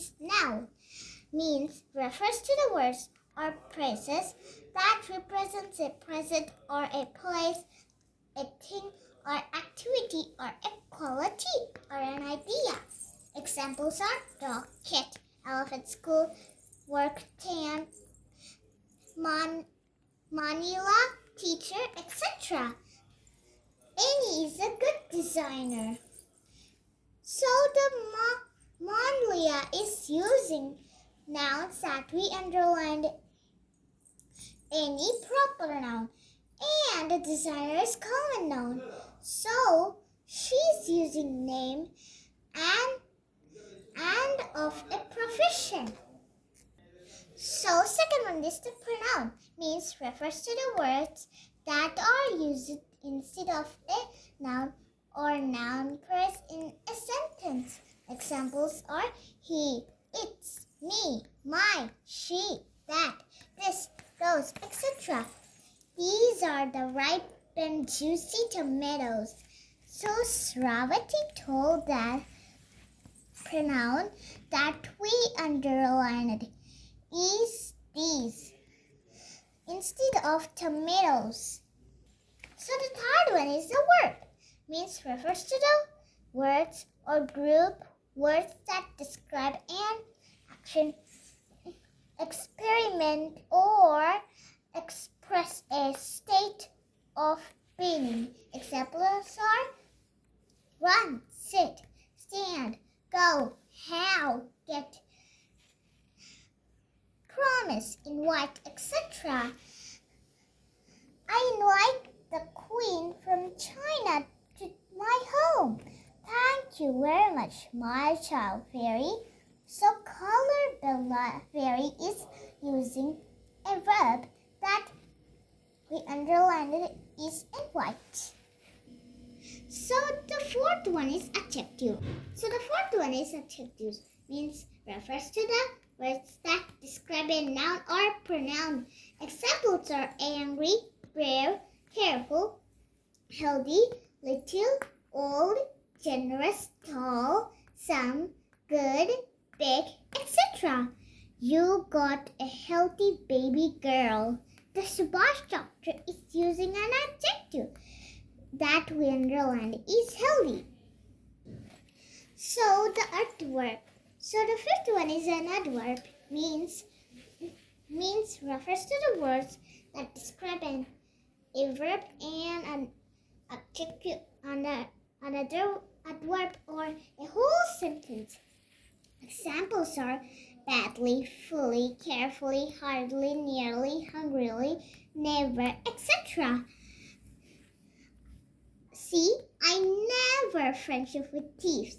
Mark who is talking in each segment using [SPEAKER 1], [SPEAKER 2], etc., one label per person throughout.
[SPEAKER 1] is noun. Means refers to the words or phrases that represents a person or a place, a thing or activity or a quality or an idea. Examples are dog, cat, elephant, school, work, tan, Manila, teacher, etc. Annie is a good designer. So the Manlia is using nouns that we underlined any proper noun, and the designer is common noun. So she's using name and of a profession. So second one is the pronoun, means refers to the words that are used instead of a noun or noun phrase in a sentence. Examples are he, it's, me, my, she, that, this, those, etc. These are the ripe and juicy tomatoes. So Sravati told that pronoun that we underlined is these instead of tomatoes. So the third one is the verb, means refers to the words or group words that describe an action, experiment, or express a state of being. Examples are run, sit, stand, go, how, get, promise, invite, etc. I invite the Queen from China to my home. Thank you very much, my child fairy. So color fairy is using a verb that we underlined is invite. So the fourth one is adjective. Means refers to the words that describe a noun or pronoun. Examples are angry, brave, careful, healthy, little, old, generous, tall, some, good, big, etc. You got a healthy baby girl. The Subhash doctor is using an adjective that we underlined is healthy. So the adverb. So the fifth one is an adverb, means refers to the words that describe a verb and an adjective another adverb or a whole sentence. Examples are badly, fully, carefully, hardly, nearly, hungrily, never, etc. See, I never friendship with thieves.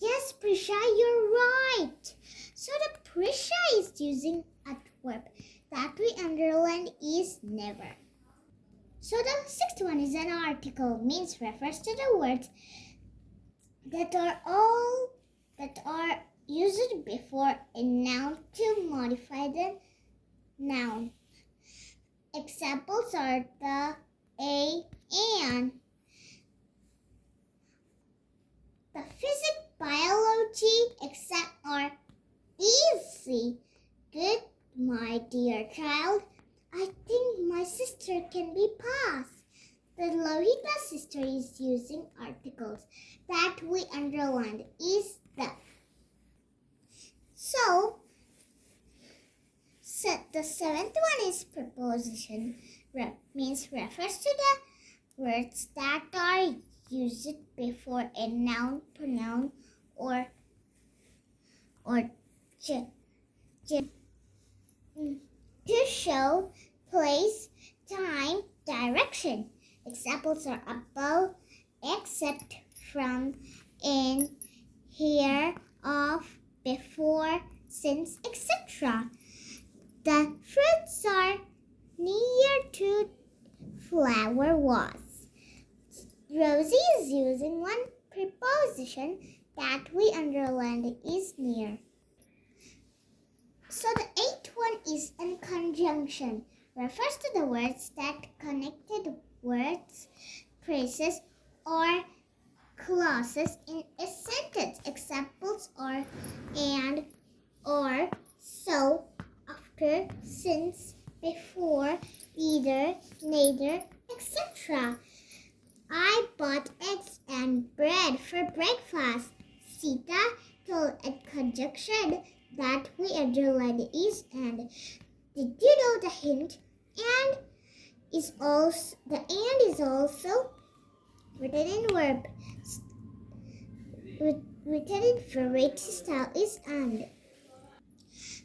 [SPEAKER 1] Yes, Prisha, you're right. So the Prisha is using adverb that we underlined is never. So the sixth one is an article, means refers to the words that are used before a noun to modify the noun. Examples are the, a, and. The physics, biology, except are easy. Good, my dear child. I think my sister can be passed. The Lohita sister is using articles that we underlined is the. So the seventh one is preposition, means refers to the words that are used before a noun, pronoun, or to show place, time, direction. Examples are above, except, from, in, here, of, before, since, etc. The fruits are near to flower was. Rosie is using one preposition that we underlined is near. So the eighth one is in conjunction. Refers to the words that connected words, phrases, or clauses in a sentence. Examples are and, since before, either, neither, etc. I bought eggs and bread for breakfast. Sita told a conjunction that we are the lady is and did you know the hint? And is also the and is also written in verb. Written in variety style is and.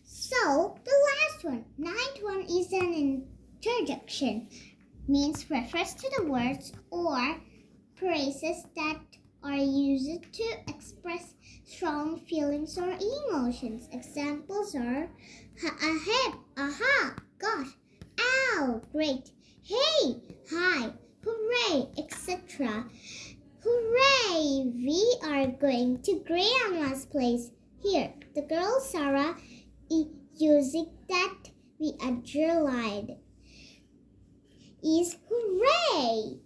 [SPEAKER 1] So the last one, ninth one is an interjection. Means refers to the words or phrases that are used to express strong feelings or emotions. Examples are ahead, aha, gosh, ow, great, hey, hi, hooray, etc. Hooray, we are going to Grandma's place. Here, the girl Sarah is using that we underlined is hooray.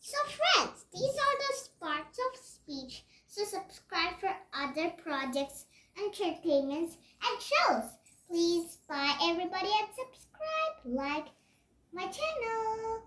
[SPEAKER 1] So friends, these are the parts of speech. So subscribe for other projects, entertainments and shows. Please bye everybody and subscribe, like my channel.